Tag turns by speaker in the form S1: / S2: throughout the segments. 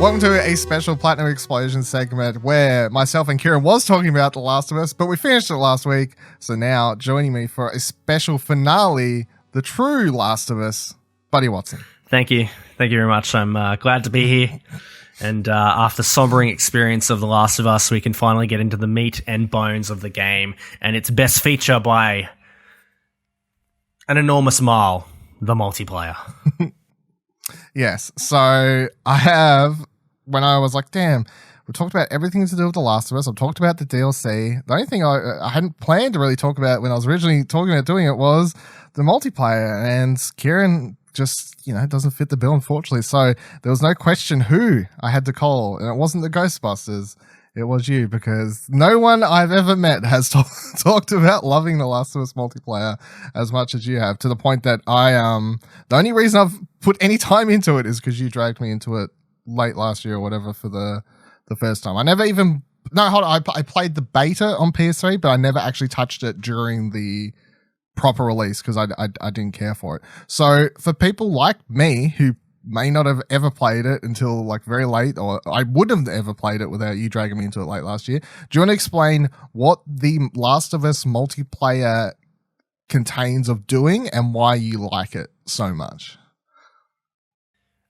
S1: Welcome to a special Platinum Explosion segment where myself and Kieran was talking about The Last of Us, but we finished it last week. So now joining me for a special finale, the true Last of Us, Buddy Watson.
S2: Thank you. Thank you very much. I'm glad to be here. And after sombering experience of The Last of Us, we can finally get into the meat and bones of the game and its best feature by an enormous mile, the multiplayer.
S1: Yes. So I have, when I was like, damn, we talked about everything to do with The Last of Us. I've talked about the DLC. The only thing I hadn't planned to really talk about when I was originally talking about doing it was the multiplayer. And Kieran just, doesn't fit the bill, unfortunately. So there was no question who I had to call. And it wasn't the Ghostbusters. It was you, because no one I've ever met has talked about loving The Last of Us multiplayer as much as you have, to the point that the only reason I've put any time into it is because you dragged me into it late last year or whatever for the first time. I never even, I played the beta on PS3, but I never actually touched it during the proper release because I didn't care for it. So for people like me who may not have ever played it until like very late, or I wouldn't have ever played it without you dragging me into it late last year, do you want to explain what the Last of Us multiplayer contains of doing and why you like it so much?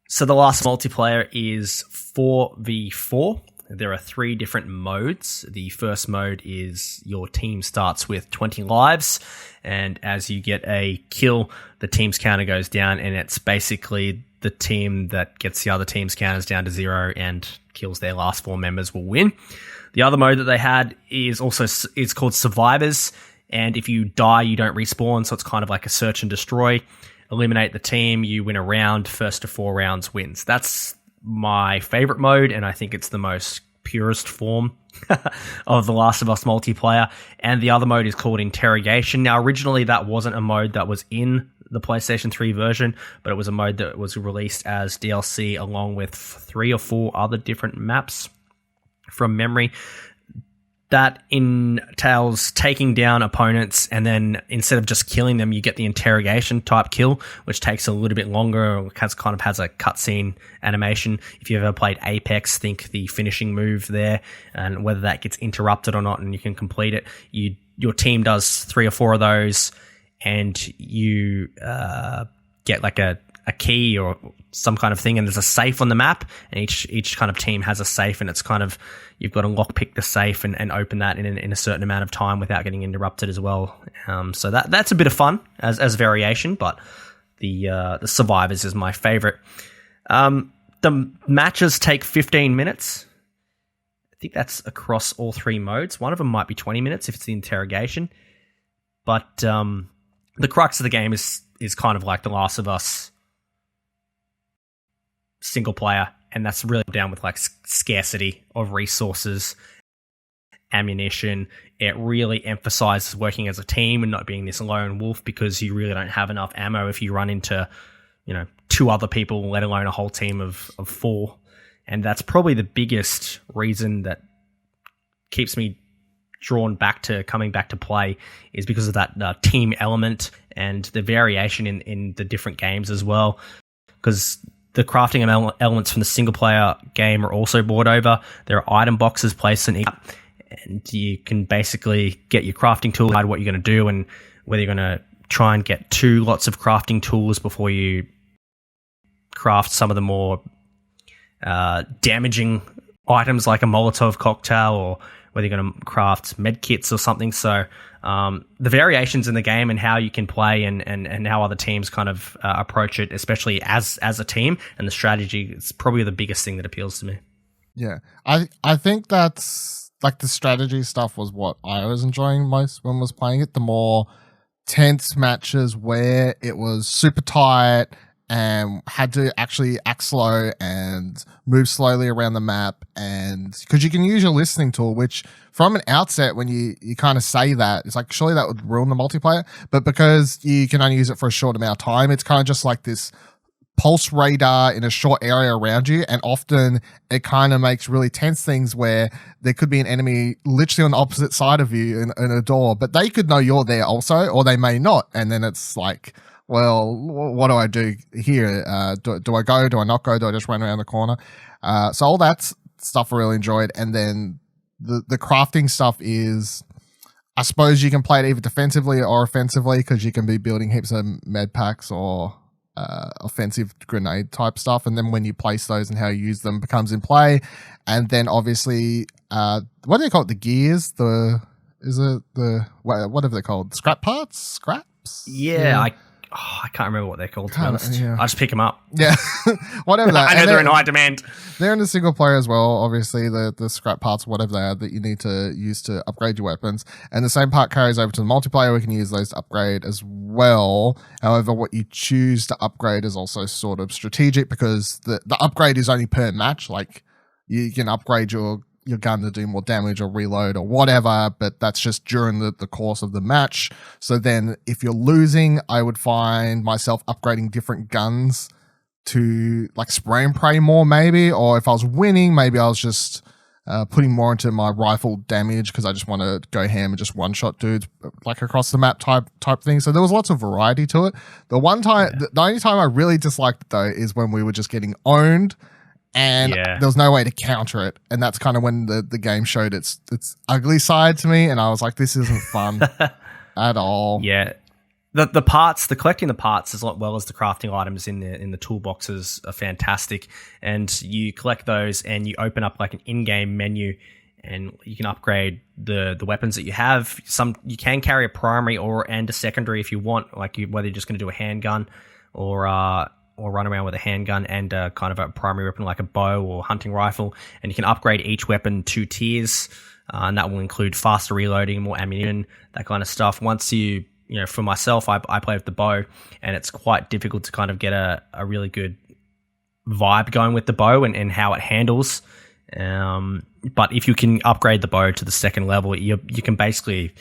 S2: So the Last multiplayer is 4v4. There are 3 different modes. The first mode is your team starts with 20 lives, and as you get a kill, the team's counter goes down, and it's basically the team that gets the other team's counters down to 0 and kills their last 4 members will win. The other mode that they had is called Survivors, and if you die, you don't respawn, so it's kind of like a search and destroy. Eliminate the team, you win a round, first to 4 rounds wins. That's my favorite mode, and I think it's the most purest form of The Last of Us multiplayer. And the other mode is called Interrogation. Now, originally that wasn't a mode that was in the PlayStation 3 version, but it was a mode that was released as DLC along with 3 or 4 other different maps from memory. That entails taking down opponents, and then instead of just killing them, you get the interrogation type kill, which takes a little bit longer, or has a cutscene animation. If you've ever played Apex, think the finishing move there, and whether that gets interrupted or not, and you can complete it. Your team does 3 or 4 of those, and you get like a key or some kind of thing, and there's a safe on the map, and each kind of team has a safe, and it's kind of, you've got to lockpick the safe and open that in a certain amount of time without getting interrupted as well. So that's a bit of fun as variation, but the Survivors is my favorite. The matches take 15 minutes. I think that's across all 3 modes. One of them might be 20 minutes if it's the interrogation, but the crux of the game is kind of like The Last of Us single player, and that's really down with like scarcity of resources, ammunition. It really emphasizes working as a team and not being this lone wolf, because you really don't have enough ammo if you run into 2 other people, let alone a whole team of 4. And that's probably the biggest reason that keeps me drawn back to coming back to play, is because of that team element and the variation in the different games as well, because the crafting elements from the single-player game are also brought over. There are item boxes placed in each, and you can basically get your crafting tool, decide what you're going to do, and whether you're going to try and get 2 lots of crafting tools before you craft some of the more damaging items like a Molotov cocktail, or whether you're going to craft med kits or something. So the variations in the game and how you can play and how other teams kind of approach it, especially as a team, and the strategy, is probably the biggest thing that appeals to me.
S1: Yeah, I think that's like the strategy stuff was what I was enjoying most when I was playing it. The more tense matches where it was super tight and had to actually act slow and move slowly around the map, and because you can use your listening tool, which from an outset, when you kind of say that, it's like, surely that would ruin the multiplayer, but because you can only use it for a short amount of time, it's kind of just like this pulse radar in a short area around you, and often it kind of makes really tense things where there could be an enemy literally on the opposite side of you in a door, but they could know you're there also, or they may not, and then it's like, well, what do I do here? Do I go? Do I not go? Do I just run around the corner? So all that stuff I really enjoyed. And then the crafting stuff is, I suppose you can play it either defensively or offensively because you can be building heaps of med packs or offensive grenade type stuff. And then when you place those and how you use them becomes in play. And then obviously, what do they call it? The gears? Whatever they're called? Scrap parts? Scraps?
S2: Yeah. I can't remember what they're called, to be honest.
S1: Yeah.
S2: I just pick them up.
S1: Yeah. Whatever that.
S2: I know they're in high demand.
S1: They're in the single player as well, obviously, the scrap parts, whatever they are, that you need to use to upgrade your weapons. And the same part carries over to the multiplayer. We can use those to upgrade as well. However, what you choose to upgrade is also sort of strategic because the upgrade is only per match. Like, you can upgrade your gun to do more damage or reload or whatever, but that's just during the course of the match. So then if you're losing, I would find myself upgrading different guns to like spray and pray more maybe, or if I was winning, maybe I was just putting more into my rifle damage because I just want to go ham and just one-shot dudes like across the map type thing. So there was lots of variety to it. The only time I really disliked it though is when we were just getting owned and there was no way to counter it. And that's kind of when the game showed its ugly side to me. And I was like, this isn't fun at all.
S2: Yeah. The parts, collecting the parts as well as the crafting items in the toolboxes are fantastic. And you collect those and you open up like an in-game menu and you can upgrade the weapons that you have. You can carry a primary and a secondary if you want, like whether you're just going to do a handgun or run around with a handgun and kind of a primary weapon like a bow or hunting rifle. And you can upgrade each weapon 2 tiers, and that will include faster reloading, more ammunition, that kind of stuff. Once for myself, I play with the bow, and it's quite difficult to kind of get a really good vibe going with the bow and how it handles. But if you can upgrade the bow to the second level, you can basically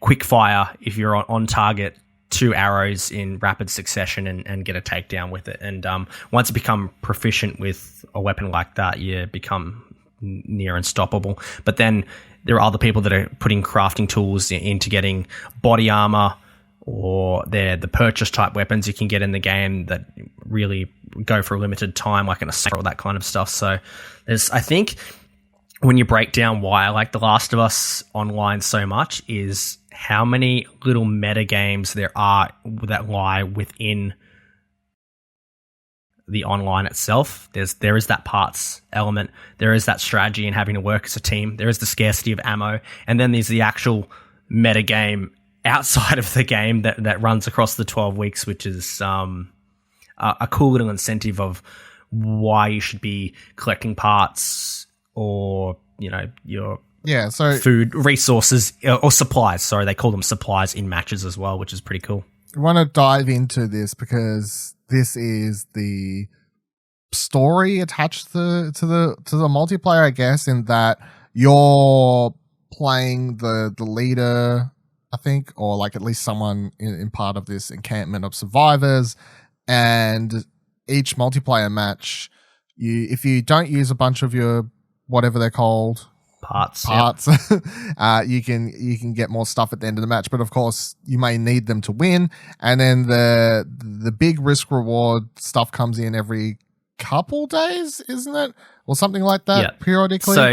S2: quick fire if you're on target 2 arrows in rapid succession and get a takedown with it. And once you become proficient with a weapon like that, you become near unstoppable. But then there are other people that are putting crafting tools into getting body armor, or they're the purchase type weapons you can get in the game that really go for a limited time, like an assault or that kind of stuff. So I think when you break down why I like The Last of Us Online so much is how many little meta games there are that lie within the online itself. There is that parts element. There is that strategy and having to work as a team. There is the scarcity of ammo. And then there's the actual meta game outside of the game that runs across the 12 weeks, which is a cool little incentive of why you should be collecting parts or, your food resources or supplies. Sorry, they call them supplies in matches as well, which is pretty cool.
S1: I want to dive into this because this is the story attached to the multiplayer, I guess, in that you're playing the leader, I think, or like at least someone in part of this encampment of survivors, and each multiplayer match, if you don't use a bunch of your whatever they're called
S2: parts
S1: yep. you can get more stuff at the end of the match, but of course you may need them to win. And then the big risk reward stuff comes in every couple days, isn't it, or something like that? Periodically.
S2: So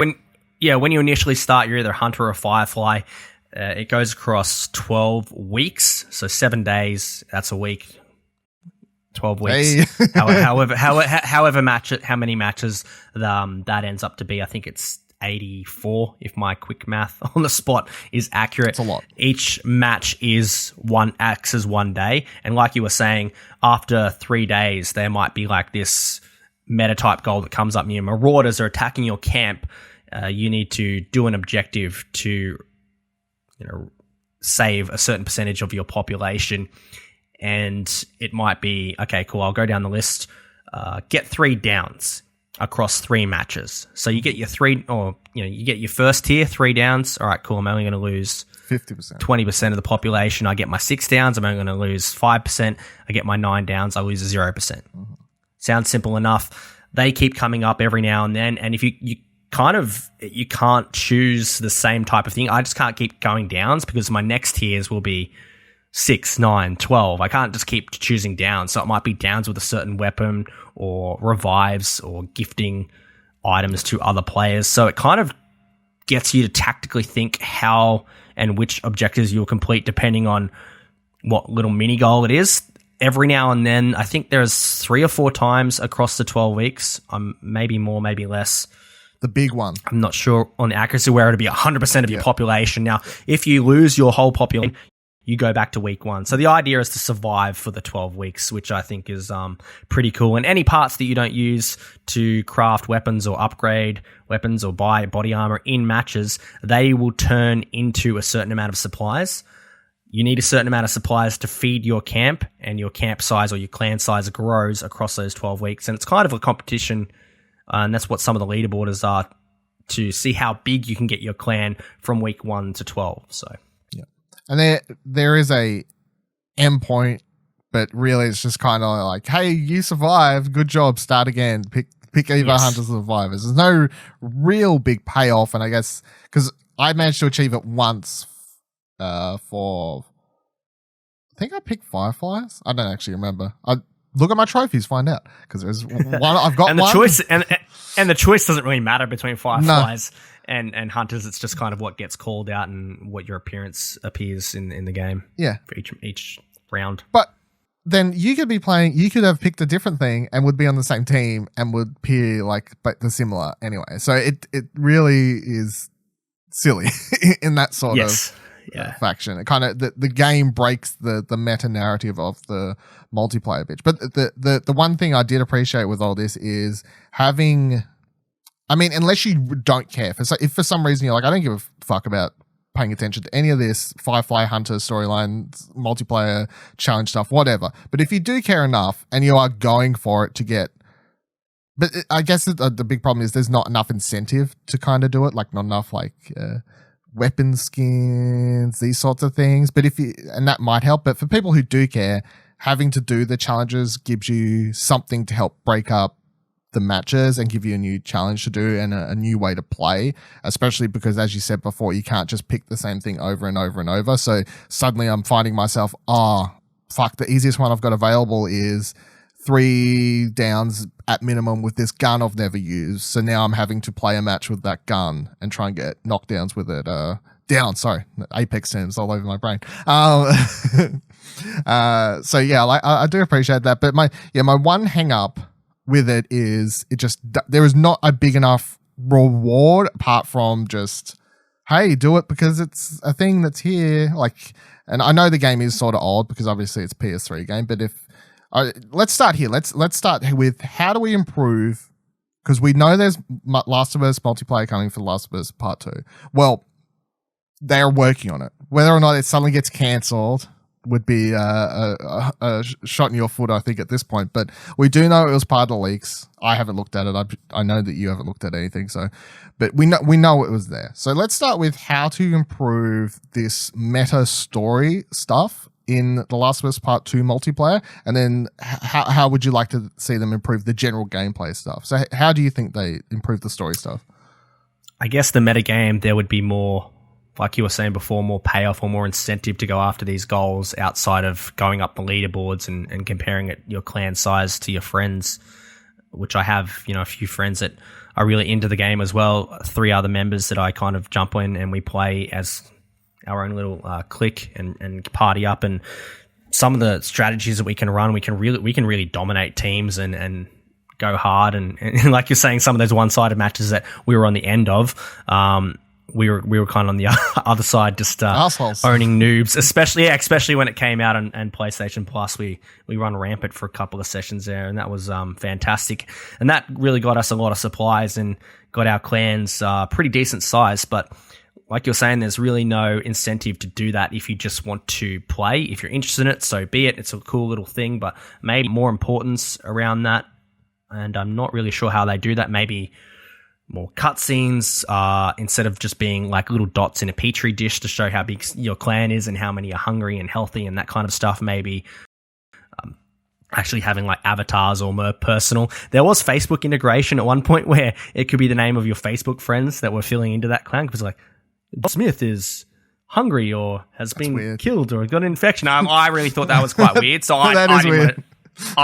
S2: when you initially start, you're either hunter or firefly. It goes across 12 weeks, so 7 days, that's a week. 12 weeks. Hey. however how many matches that ends up to be. I think it's 84 if my quick math on the spot is accurate.
S1: It's a lot.
S2: Each match acts as 1 day, and like you were saying, after 3 days there might be like this meta type goal that comes up. Your marauders are attacking your camp. You need to do an objective to save a certain percentage of your population. And it might be, okay, cool, I'll go down the list, get 3 downs across 3 matches. So you get your you get your first tier, 3 downs. All right, cool, I'm only going to lose
S1: 50%,
S2: 20% of the population. I get my 6 downs, I'm only going to lose 5%. I get my 9 downs, I lose 0%. Mm-hmm. Sounds simple enough. They keep coming up every now and then. And if you can't choose the same type of thing. I just can't keep going downs because my next tiers will be 6, 9, 12. I can't just keep choosing downs. So it might be downs with a certain weapon or revives or gifting items to other players. So it kind of gets you to tactically think how and which objectives you'll complete depending on what little mini goal it is. Every now and then, I think there's 3 or 4 times across the 12 weeks, maybe more, maybe less.
S1: The big one.
S2: I'm not sure on the accuracy where it'll be 100% of your population. Now, if you lose your whole population, you go back to week 1. So the idea is to survive for the 12 weeks, which I think is pretty cool. And any parts that you don't use to craft weapons or upgrade weapons or buy body armor in matches, they will turn into a certain amount of supplies. You need a certain amount of supplies to feed your camp, and your camp size or your clan size grows across those 12 weeks. And it's kind of a competition, and that's what some of the leaderboarders are, to see how big you can get your clan from week 1 to 12. So,
S1: yeah. And there is a endpoint, but really it's just kind of like, hey, you survived, good job, start again, pick either Hunters or Survivors. There's no real big payoff, and I guess because I managed to achieve it once. For I think I picked Fireflies. I don't actually remember. I look at my trophies, find out, because there's one I've got.
S2: And the
S1: one.
S2: choice and the choice doesn't really matter between Fireflies and Hunters. It's just kind of what gets called out and what your appearance appears in the game.
S1: Yeah,
S2: for each round.
S1: But then you could be playing. You could have picked a different thing and would be on the same team and would appear like but the similar anyway. So it really is silly in that sort of. Yeah. Faction. It kind of the game breaks the meta narrative of the multiplayer bitch. But the one thing I did appreciate with all this is having, I mean, unless you don't care, if for some reason you're like, I don't give a fuck about paying attention to any of this Firefly Hunter storyline, multiplayer challenge stuff, whatever. But if you do care enough and you are going for it to get, but I guess the big problem is there's not enough incentive to kind of do it, like not enough weapon skins, these sorts of things. But and that might help. But for people who do care, having to do the challenges gives you something to help break up the matches and give you a new challenge to do and a new way to play, especially because, as you said before, you can't just pick the same thing over and over and over. So suddenly I'm finding myself, the easiest one I've got available is 3 downs at minimum with this gun I've never used. So now I'm having to play a match with that gun and try and get knockdowns with it. Apex terms all over my brain. So yeah, I do appreciate that. But my one hang up with it is there is not a big enough reward apart from just, hey, do it because it's a thing that's here. And I know the game is sort of old because obviously it's a PS3 game, but let's start here. Let's start with how do we improve? Because we know there's Last of Us multiplayer coming for Last of Us Part 2. Well, they're working on it. Whether or not it suddenly gets cancelled would be a shot in your foot, I think, at this point. But we do know it was part of the leaks. I haven't looked at it. I know that you haven't looked at anything. But we know it was there. So let's start with how to improve this meta story stuff in The Last of Us Part 2 multiplayer, and then how would you like to see them improve the general gameplay stuff? So how do you think they improve the story stuff?
S2: I guess the meta game, there would be more, like you were saying before, more payoff or more incentive to go after these goals outside of going up the leaderboards and comparing your clan size to your friends, which I have, a few friends that are really into the game as well. 3 other members that I kind of jump in and we play as our own little clique and party up, and some of the strategies that we can run, we can really dominate teams and go hard. And like you're saying, some of those one-sided matches that we were on the end of, we were kind of on the other side, just owning noobs, especially when it came out and PlayStation Plus. We run rampant for a couple of sessions there, and that was fantastic. And that really got us a lot of supplies and got our clans pretty decent size, but like you're saying, there's really no incentive to do that if you just want to play. If you're interested in it, so be it. It's a cool little thing, but maybe more importance around that. And I'm not really sure how they do that. Maybe more cutscenes instead of just being like little dots in a petri dish to show how big your clan is and how many are hungry and healthy and that kind of stuff. Maybe actually having like avatars or more personal. There was Facebook integration at one point where it could be the name of your Facebook friends that were filling into that clan, because like, Smith is hungry or has been
S1: weird.
S2: killed or got an infection. I really thought that was quite weird. So I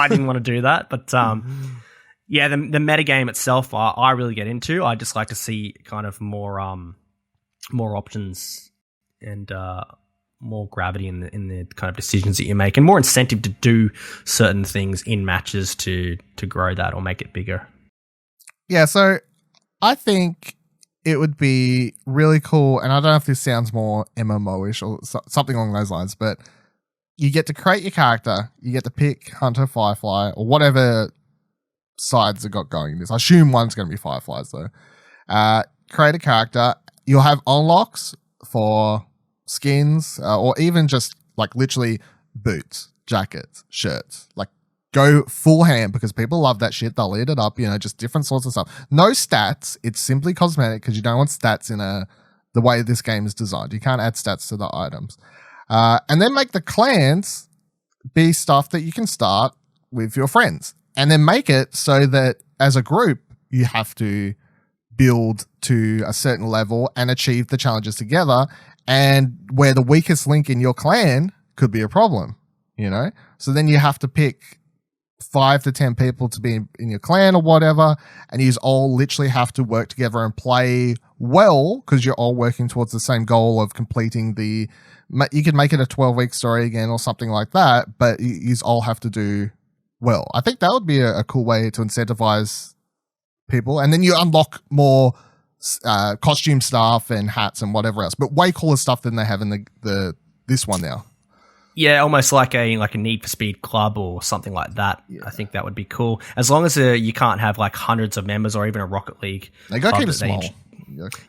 S2: didn't want to do that. But yeah, the metagame itself, I really get into. I just like to see kind of more options and more gravity in the kind of decisions that you make, and more incentive to do certain things in matches to grow that or make it bigger.
S1: Yeah, so I think it would be really cool, and I don't know if this sounds more MMO-ish or something along those lines, but you get to create your character, you get to pick Hunter, Firefly, or whatever sides have got going in this. I assume one's going to be Fireflies, though. Create a character. You'll have unlocks for skins, or even just like literally boots, jackets, shirts. Like, go full ham because people love that shit. They'll eat it up, just different sorts of stuff. No stats. It's simply cosmetic because you don't want stats in the way this game is designed. You can't add stats to the items. And then make the clans be stuff that you can start with your friends. And then make it so that as a group, you have to build to a certain level and achieve the challenges together. And where the weakest link in your clan could be a problem, So then you have to pick 5 to 10 people to be in your clan or whatever, and you all literally have to work together and play well because you're all working towards the same goal of completing you could make it a 12-week story again or something like that, but you all have to do well. I think that would be a cool way to incentivize people, and then you unlock more costume stuff and hats and whatever else, but way cooler stuff than they have in this one now.
S2: Yeah, almost like a Need for Speed club or something like that. Yeah. I think that would be cool. As long as you can't have like hundreds of members or even a Rocket League.
S1: They got to keep it small.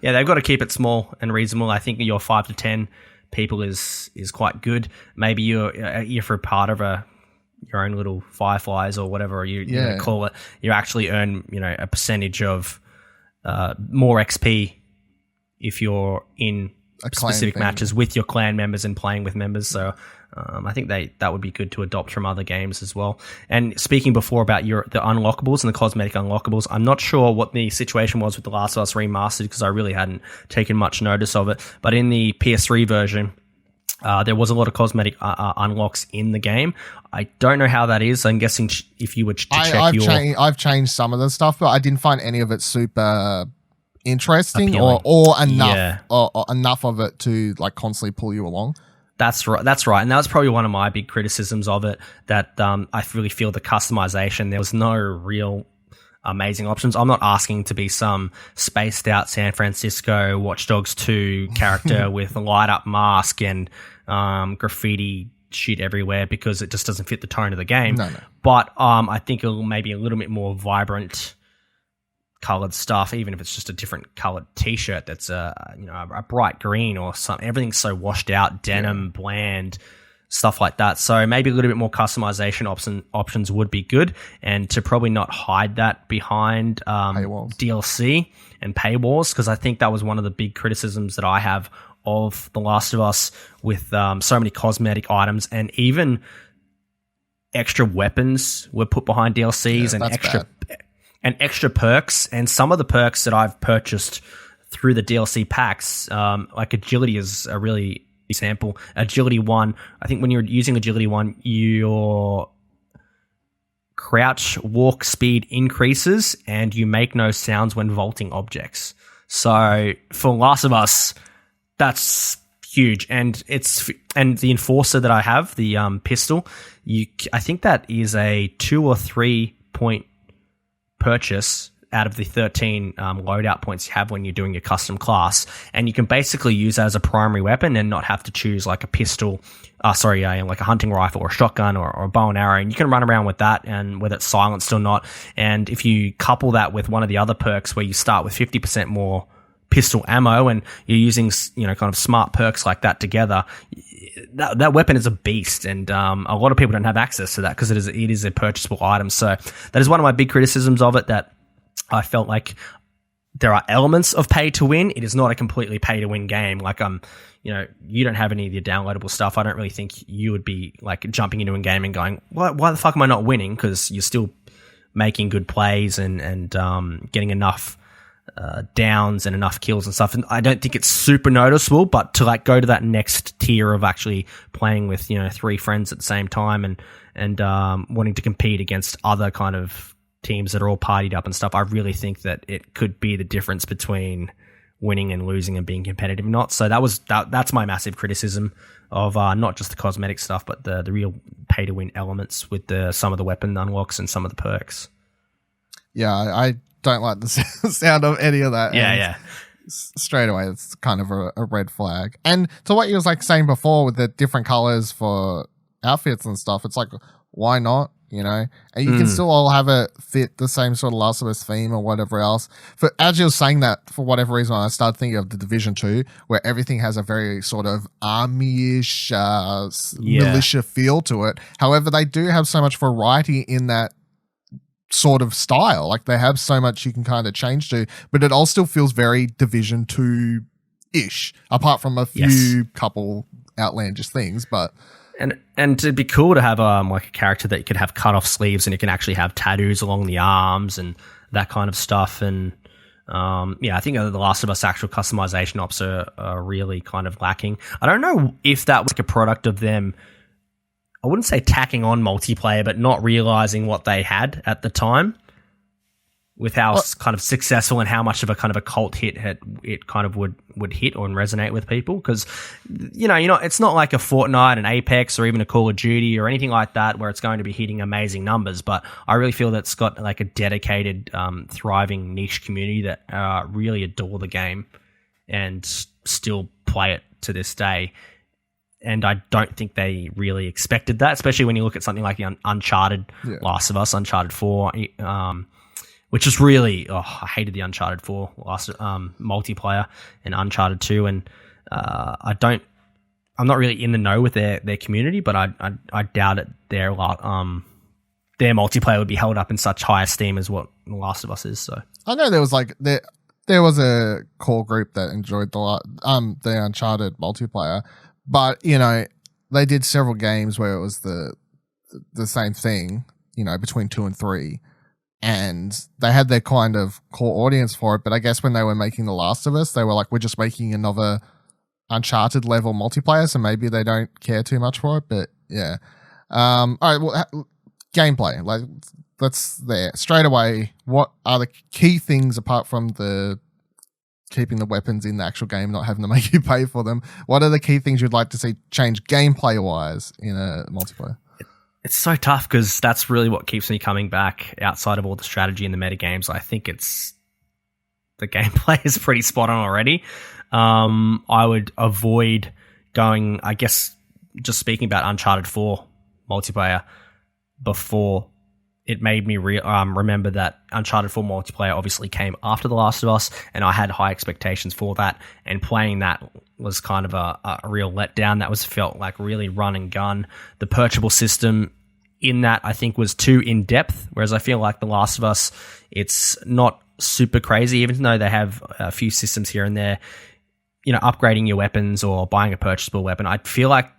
S2: Yeah, they've got to keep it small and reasonable. I think your 5 to 10 people is quite good. Maybe you're for part of your own little Fireflies or whatever you call it. You actually earn a percentage of more XP if you're in specific matches with your clan members and playing with members. So I think that would be good to adopt from other games as well. And speaking before about the unlockables and the cosmetic unlockables, I'm not sure what the situation was with The Last of Us Remastered because I really hadn't taken much notice of it. But in the PS3 version, there was a lot of cosmetic unlocks in the game. I don't know how that is. I'm guessing if you were to check
S1: I've changed some of the stuff, but I didn't find any of it super interesting
S2: appealing.
S1: or enough or enough of it to like constantly pull you along.
S2: That's right. And that was probably one of my big criticisms of it, that I really feel the customization, there was no real amazing options. I'm not asking to be some spaced out San Francisco Watch Dogs 2 character with a light up mask and graffiti shit everywhere because it just doesn't fit the tone of the game.
S1: No.
S2: But I think it'll maybe a little bit more vibrant colored stuff, even if it's just a different colored t-shirt that's a bright green or something. Everything's so washed out, denim, bland, stuff like that. So maybe a little bit more customization options would be good, and to probably not hide that behind DLC and paywalls, because I think that was one of the big criticisms that I have of The Last of Us with so many cosmetic items, and even extra weapons were put behind DLCs and extra perks. And some of the perks that I've purchased through the DLC packs, like agility is a really example. Agility 1, I think when you're using Agility 1, your crouch walk speed increases and you make no sounds when vaulting objects. So for Last of Us, that's huge. And the Enforcer that I have, the pistol, I think that is a 2 or 3 point purchase out of the 13 loadout points you have when you're doing your custom class, and you can basically use that as a primary weapon and not have to choose like a pistol, like a hunting rifle or a shotgun or a bow and arrow, and you can run around with that, and whether it's silenced or not. And if you couple that with one of the other perks where you start with 50% more pistol ammo and you're using kind of smart perks like that together, that weapon is a beast, and a lot of people don't have access to that because it is a purchasable item. So that is one of my big criticisms of it, that I felt like there are elements of pay to win. It is not a completely pay to win game. Like you don't have any of your downloadable stuff. I don't really think you would be like jumping into a game and going, why the fuck am I not winning? Because you're still making good plays and getting enough downs and enough kills and stuff. And I don't think it's super noticeable, but to like go to that next tier of actually playing with, 3 friends at the same time and wanting to compete against other kind of teams that are all partied up and stuff, I really think that it could be the difference between winning and losing and being competitive or not. So that's my massive criticism of not just the cosmetic stuff, but the real pay to win elements with some of the weapon unlocks and some of the perks.
S1: Yeah, I don't like the sound of any of that.
S2: Yeah.
S1: Straight away, it's kind of a red flag. And to what you was like saying before with the different colors for outfits and stuff, it's like, why not? And you can still all have it fit the same sort of Last of Us theme or whatever else. As you were saying that, for whatever reason, I started thinking of the Division 2, where everything has a very sort of army-ish militia feel to it. However, they do have so much variety in that sort of style. Like, they have so much you can kind of change to, but it all still feels very Division 2-ish, apart from a few couple outlandish things, but...
S2: And it'd be cool to have like a character that you could have cut off sleeves and you can actually have tattoos along the arms and that kind of stuff. And I think the Last of Us actual customization ops are really kind of lacking. I don't know if that was like a product of them, I wouldn't say tacking on multiplayer, but not realizing what they had at the time with how kind of successful and how much of a kind of a cult hit it kind of would hit or resonate with people. Because, it's not like a Fortnite, an Apex, or even a Call of Duty or anything like that where it's going to be hitting amazing numbers. But I really feel that it's got like a dedicated, thriving niche community that really adore the game and still play it to this day. And I don't think they really expected that, especially when you look at something like the Uncharted Last of Us, Uncharted 4, which is really, I hated the Uncharted 4 multiplayer and Uncharted 2. And I'm not really in the know with their community, but I doubt it. Their multiplayer would be held up in such high esteem as what The Last of Us is. So
S1: I know there was a core group that enjoyed the Uncharted multiplayer, but they did several games where it was the same thing, between 2 and 3. And they had their kind of core audience for it. But I guess when they were making The Last of Us, they were like, we're just making another Uncharted level multiplayer. So maybe they don't care too much for it. But yeah. All right. Well, gameplay. Like, that's there. Straight away, what are the key things apart from the keeping the weapons in the actual game, not having to make you pay for them? What are the key things you'd like to see change gameplay-wise in a multiplayer?
S2: It's so tough because that's really what keeps me coming back outside of all the strategy and the meta games. I think the gameplay is pretty spot on already. I would avoid going, I guess, just speaking about Uncharted 4 multiplayer before, it made me remember that Uncharted 4 multiplayer obviously came after The Last of Us, and I had high expectations for that, and playing that was kind of a real letdown. That felt like really run and gun. The purchasable system in that, I think, was too in-depth, whereas I feel like The Last of Us, it's not super crazy, even though they have a few systems here and there, upgrading your weapons or buying a purchasable weapon. I feel like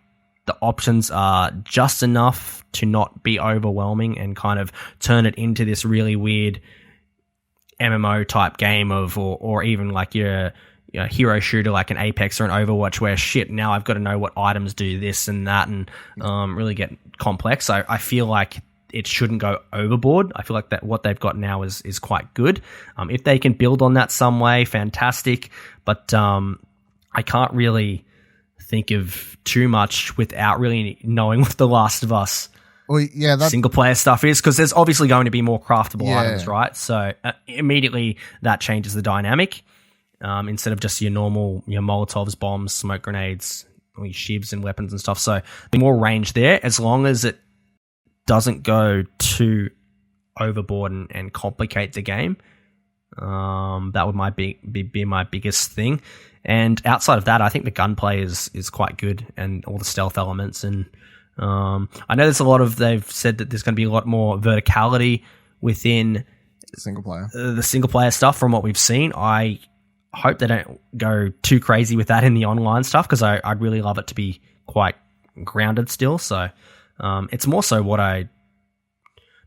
S2: the options are just enough to not be overwhelming and kind of turn it into this really weird MMO type game or even like your hero shooter like an Apex or an Overwatch where now I've got to know what items do this and that and really get complex. I feel like it shouldn't go overboard. I feel like that what they've got now is quite good. If they can build on that some way, fantastic. But I can't really think of too much without really knowing what The Last of Us single player stuff is, because there's obviously going to be more craftable items, right? So immediately that changes the dynamic. Instead of just your Molotovs, bombs, smoke grenades, or your shivs and weapons and stuff. So the more range there, as long as it doesn't go too overboard and complicate the game. That would be my biggest thing. And outside of that, I think the gunplay is quite good, and all the stealth elements. And I know they've said that there's going to be a lot more verticality within the single player stuff from what we've seen. I hope they don't go too crazy with that in the online stuff, because I'd really love it to be quite grounded still. So it's more so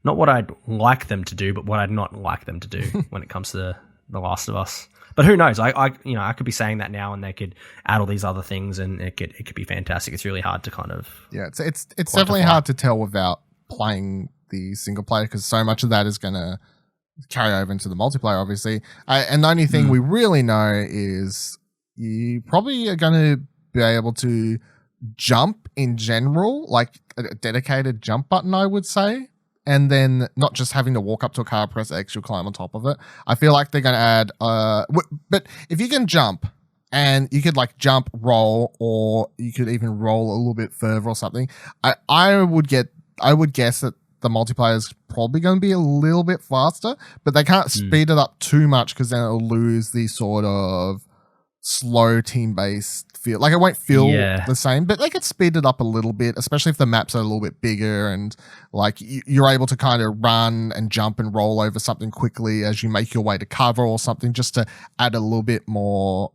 S2: not what I'd like them to do, but what I'd not like them to do when it comes to The Last of Us. But who knows? I could be saying that now, and they could add all these other things, and it could be fantastic. It's really hard to kind of
S1: it's definitely hard to tell without playing the single player, because so much of that is going to carry over into the multiplayer, obviously. And the only thing we really know is you probably are going to be able to jump in general, like a dedicated jump button, I would say. And then not just having to walk up to a car, press X, you'll climb on top of it. I feel like they're going to add, but if you can jump and you could like jump, roll, or you could even roll a little bit further or something, I would guess that the multiplayer is probably going to be a little bit faster, but they can't speed it up too much, because then it'll lose the sort of slow team-based feel. Like, it won't feel the same, but they could speed it up a little bit, especially if the maps are a little bit bigger and like you're able to kind of run and jump and roll over something quickly as you make your way to cover or something, just to add a little bit more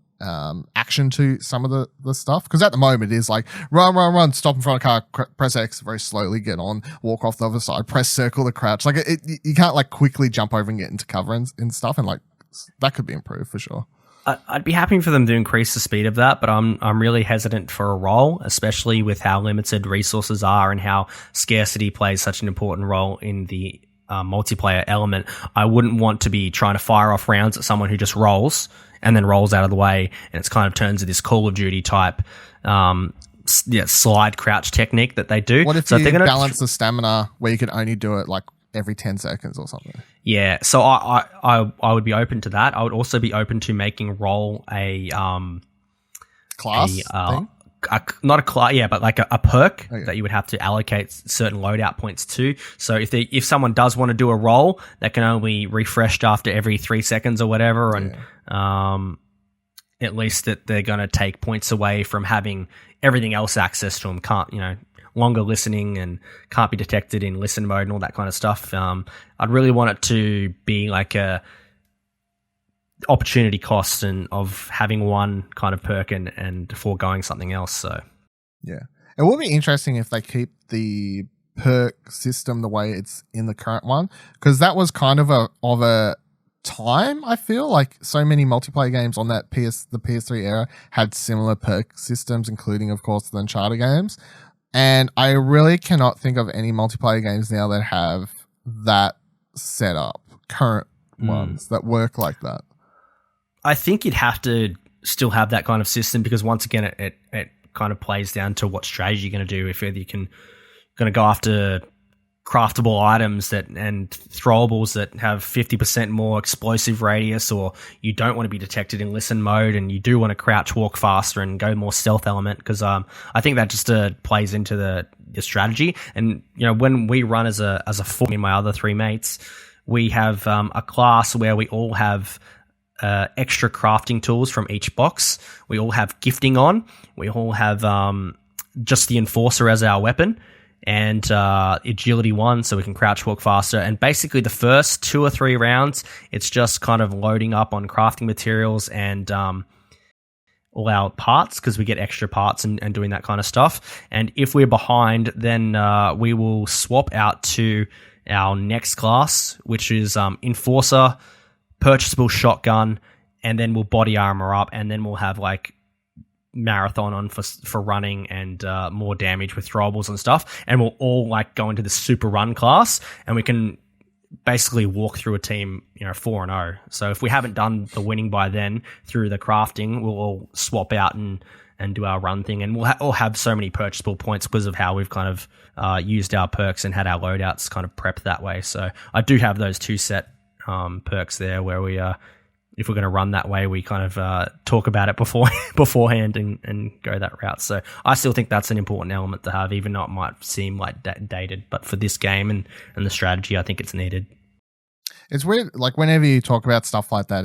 S1: action to some of the stuff. Because at the moment it is like run, stop in front of a car, press X very slowly, get on, walk off the other side, press circle to crouch. Like you can't like quickly jump over and get into cover and stuff, and like that could be improved for sure.
S2: I'd be happy for them to increase the speed of that, but I'm really hesitant for a role, especially with how limited resources are and how scarcity plays such an important role in the multiplayer element. I wouldn't want to be trying to fire off rounds at someone who just rolls and then rolls out of the way, and it's kind of turns to this Call of Duty type slide crouch technique that they do.
S1: What if you balance the stamina where you could only do it like every 10 seconds or something?
S2: Yeah, so I would be open to that. I would also be open to making roll a
S1: class thing?
S2: Not a class, but like a perk that you would have to allocate certain loadout points to. So if someone does want to do a roll, that can only be refreshed after every 3 seconds or whatever, and at least that they're going to take points away from having everything else access to them. Longer listening and can't be detected in listen mode and all that kind of stuff. I'd really want it to be like a opportunity cost and of having one kind of perk and foregoing something else. So
S1: yeah, it will be interesting if they keep the perk system the way it's in the current one, because that was kind of a time. I feel like so many multiplayer games on that the PS3 era had similar perk systems, including of course the Uncharted games. And I really cannot think of any multiplayer games now that have that set up, current ones that work like that.
S2: I think you'd have to still have that kind of system, because once again, it kind of plays down to what strategy you're going to do. If either going to go after craftable items and throwables that have 50% more explosive radius, or you don't want to be detected in listen mode and you do want to crouch walk faster and go more stealth element, because I think that just plays into the strategy. And when we run as a four, me and my other three mates, we have a class where we all have extra crafting tools from each box. We all have gifting on. We all have just the Enforcer as our weapon, and agility 1, so we can crouch walk faster. And basically the first 2 or 3 rounds, it's just kind of loading up on crafting materials and all our parts, because we get extra parts and doing that kind of stuff. And if we're behind, then we will swap out to our next class, which is Enforcer, purchasable shotgun, and then we'll body armor up, and then we'll have like marathon on for running and more damage with throwables and stuff, and we'll all like go into the super run class, and we can basically walk through a team 4-0. So if we haven't done the winning by then through the crafting, we'll all swap out and do our run thing, and we'll all have so many purchasable points because of how we've kind of used our perks and had our loadouts kind of prepped that way. So I do have those 2 set perks there where we if we're going to run that way, we kind of talk about it beforehand and go that route. So I still think that's an important element to have, even though it might seem like dated. But for this game and the strategy, I think it's needed.
S1: It's weird, like whenever you talk about stuff like that,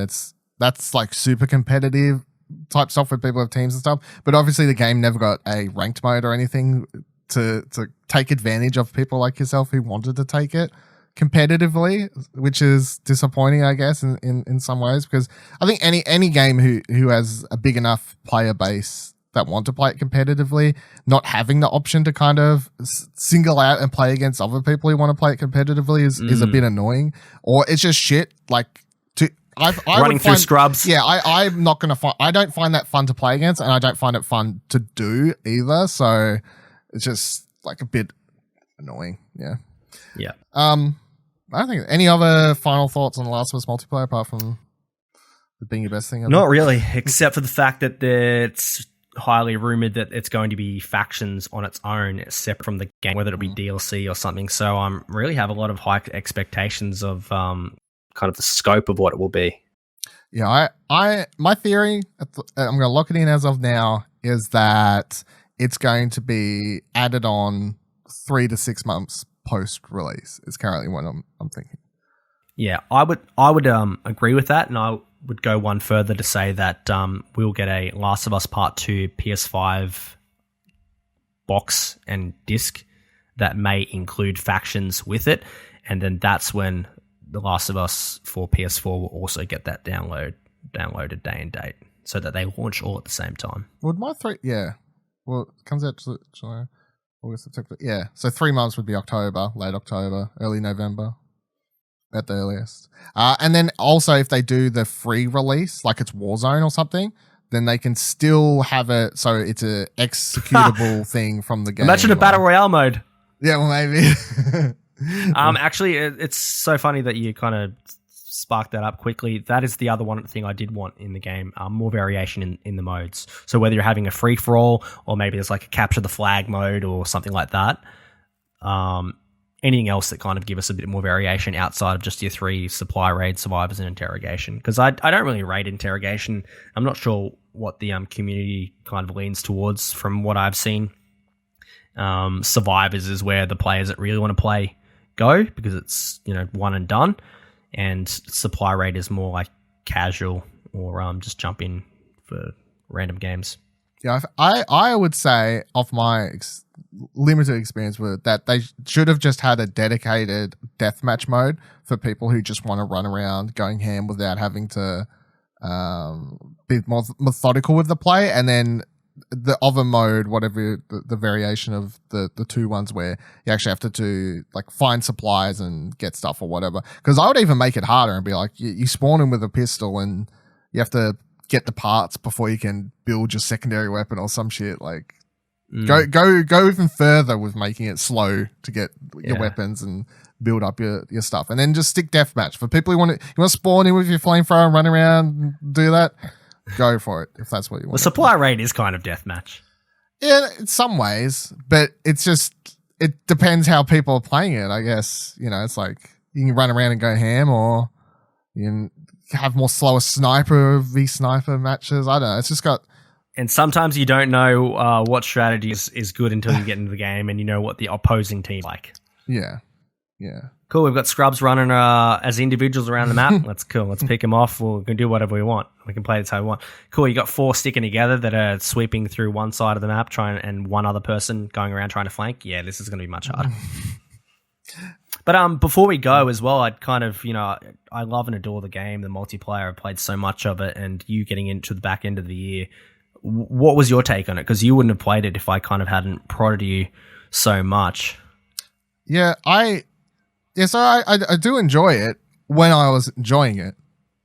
S1: that's like super competitive type stuff with people with teams and stuff. But obviously the game never got a ranked mode or anything to take advantage of people like yourself who wanted to take it competitively, which is disappointing, I guess, in some ways, because I think any game who has a big enough player base that want to play it competitively, not having the option to kind of single out and play against other people who want to play it competitively is a bit annoying, or it's just shit. Like,
S2: running
S1: would
S2: through
S1: find,
S2: scrubs.
S1: Yeah, I'm not gonna find. I don't find that fun to play against, and I don't find it fun to do either. So it's just like a bit annoying. Yeah.
S2: Yeah.
S1: I don't think any other final thoughts on The Last of Us multiplayer apart from it being your best thing ever?
S2: Not really, except for the fact that it's highly rumored that it's going to be factions on its own, separate from the game, whether it be DLC or something. So I really have a lot of high expectations of kind of the scope of what it will be.
S1: Yeah, my theory, I'm going to lock it in as of now, is that it's going to be added on 3 to 6 months post-release. Is currently what I'm thinking. Yeah,
S2: I would agree with that, and I would go one further to say that we'll get a Last of Us Part 2 PS5 box and disc that may include factions with it, and then that's when The Last of Us for PS4 will also get that downloaded day and date, so that they launch all at the same time.
S1: Would my 3... Yeah. Well, it comes out to July, August, September. Yeah, so 3 months would be October, late October, early November. At the earliest. And then also if they do the free release, like it's Warzone or something, then they can still have it so it's a executable thing from the game.
S2: Imagine a Battle Royale mode.
S1: Yeah, well, maybe.
S2: Actually, it's so funny that you kind of sparked that up quickly. That is the other one thing I did want in the game, more variation in the modes. So whether you're having a free-for-all or maybe there's like a capture the flag mode or something like that, anything else that kind of give us a bit more variation outside of just your 3 supply raid, survivors, and interrogation. Because I don't really raid interrogation. I'm not sure what the community kind of leans towards from what I've seen. Survivors is where the players that really want to play go because it's, one and done. And supply raid is more like casual or just jump in for random games.
S1: Yeah, I would say off my limited experience with it, that they should have just had a dedicated deathmatch mode for people who just want to run around going ham without having to be more methodical with the play, and then the other mode, whatever the variation of the 2 ones where you actually have to do like find supplies and get stuff or whatever. Because I would even make it harder and be like, you spawn in with a pistol and you have to get the parts before you can build your secondary weapon or some shit. Like go even further with making it slow to get your weapons and build up your stuff, and then just stick deathmatch for people who want to spawn in with your flamethrower and run around and do that. Go for it if that's what you want.
S2: The supply raid is kind of deathmatch.
S1: Yeah, in some ways, but it depends how people are playing it. I guess it's like you can run around and go ham, or you can have more slower sniper v sniper matches. I don't know. It's just got.
S2: And sometimes you don't know what strategy is good until you get into the game and you know what the opposing team like.
S1: Yeah.
S2: Cool. We've got scrubs running as individuals around the map. That's cool. Let's pick them off. We can do whatever we want. We can play this how we want. Cool. You got 4 sticking together that are sweeping through one side of the map, and one other person going around trying to flank. Yeah, this is going to be much harder. But before we go as well, I'd kind of, I love and adore the game, the multiplayer. I've played so much of it, and you getting into the back end of the year. What was your take on it? Because you wouldn't have played it if I kind of hadn't prodded you so much.
S1: Yeah, I do enjoy it when I was enjoying it,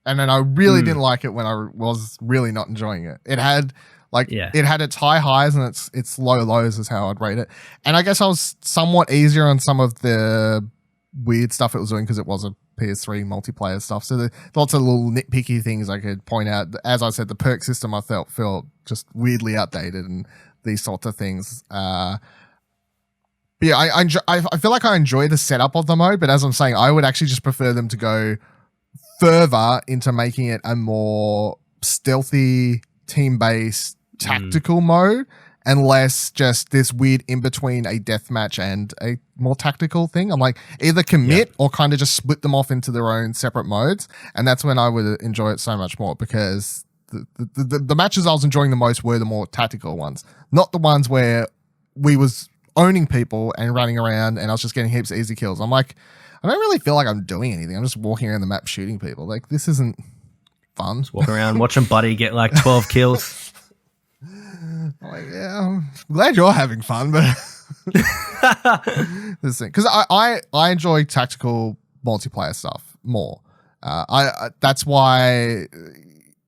S1: and then I really didn't like it when I was really not enjoying it. It had it had its high highs and its low lows is how I'd rate it. And I guess I was somewhat easier on some of the weird stuff it was doing because it was a PS3 multiplayer stuff. So lots of little nitpicky things I could point out. As I said, the perk system I felt just weirdly outdated and these sorts of things. But yeah, I feel like I enjoy the setup of the mode, but as I'm saying, I would actually just prefer them to go further into making it a more stealthy, team-based, tactical mode, and less just this weird in between a deathmatch and a more tactical thing. I'm like, either commit or kind of just split them off into their own separate modes, and that's when I would enjoy it so much more, because the matches I was enjoying the most were the more tactical ones, not the ones where we was owning people and running around and I was just getting heaps of easy kills. I'm like, I don't really feel like I'm doing anything. I'm just walking around the map shooting people. Like, this isn't fun.
S2: Just walk around watching Buddy get like 12 kills.
S1: I'm like, yeah, I'm glad you're having fun, but this thing, because I enjoy tactical multiplayer stuff more. That's why,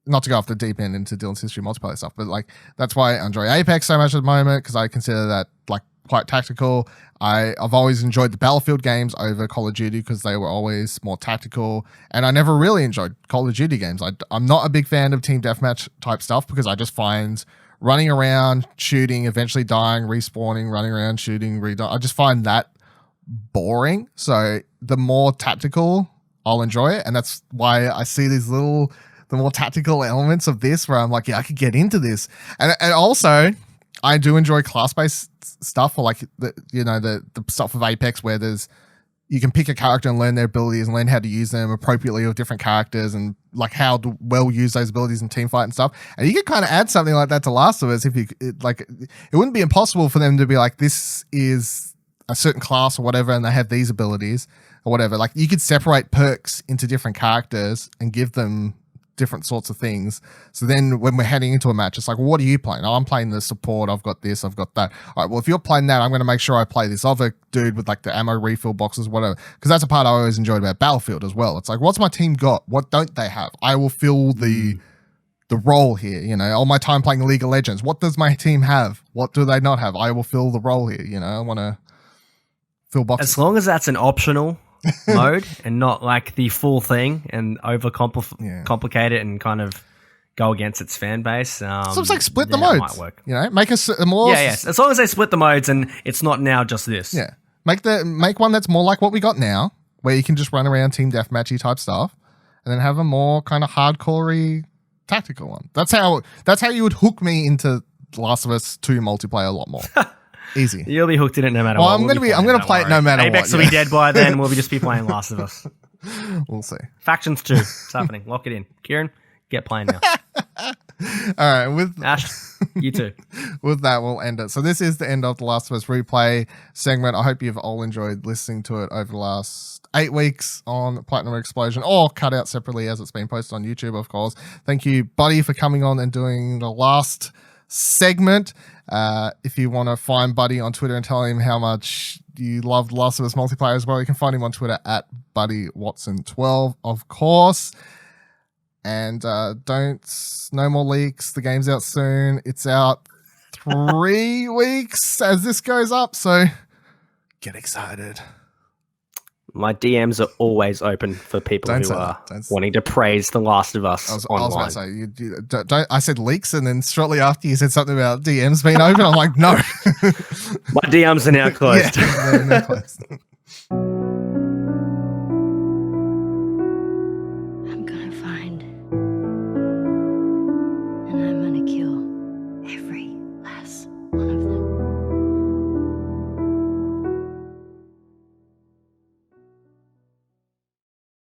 S1: not to go off the deep end into Dylan's history multiplayer stuff, but like that's why I enjoy Apex so much at the moment, because I consider that like quite tactical. I've always enjoyed the Battlefield games over Call of Duty because they were always more tactical, and I never really enjoyed Call of Duty games. I'm not a big fan of team deathmatch type stuff because I just find running around, shooting, eventually dying, respawning, running around, shooting, I just find that boring. So the more tactical, I'll enjoy it, and that's why I see the more tactical elements of this where I'm like, yeah, I could get into this, and also I do enjoy class-based stuff, or like the stuff of Apex where you can pick a character and learn their abilities and learn how to use them appropriately with different characters, and like how to well use those abilities in team fight and stuff. And you could kind of add something like that to Last of Us if it wouldn't be impossible for them to be like, this is a certain class or whatever, and they have these abilities or whatever. Like you could separate perks into different characters and give them different sorts of things. So then when we're heading into a match, it's like, well, what are you playing? Oh, I'm playing the support. I've got this. I've got that. All right, well, if you're playing that, I'm going to make sure I play this other dude with like the ammo refill boxes, whatever. Because that's a part I always enjoyed about Battlefield as well. It's like, what's my team got? What don't they have? I will fill the role here. All my time playing League of Legends. What does my team have? What do they not have? I will fill the role here. I want to fill boxes.
S2: As long as that's an optional mode and not like the full thing and complicate it and kind of go against its fan base.
S1: So it's like split the modes. Might work. Make a more.
S2: Yes. As long as they split the modes and it's not now just this.
S1: Yeah. Make one that's more like what we got now, where you can just run around team deathmatchy type stuff, and then have a more kind of hardcore-y tactical one. That's how you would hook me into Last of Us 2 multiplayer a lot more. Easy.
S2: You'll be hooked in it no matter what.
S1: I'm going to play it no matter what.
S2: Apex will be dead by then. We'll just be playing Last of Us.
S1: We'll see.
S2: Factions 2. It's happening. Lock it in. Kieran, get playing now.
S1: All right.
S2: Ash, you too.
S1: With that, we'll end it. So this is the end of the Last of Us replay segment. I hope you've all enjoyed listening to it over the last 8 weeks on Platinum Explosion, or cut out separately as it's been posted on YouTube, of course. Thank you, Buddy, for coming on and doing the last segment. If you want to find Buddy on Twitter and tell him how much you loved Last of Us multiplayer as well, you can find him on Twitter at Buddy Watson 12, of course. And no more leaks. The game's out soon. It's out 3 weeks as this goes up, so get excited.
S2: My DMs are always open for people who are wanting to praise The Last of Us online.
S1: I was about to say, I said leaks, and then shortly after you said something about DMs being open. I'm like, no.
S2: My DMs are now closed.
S3: I'm gonna find, and I'm gonna kill every last one of them.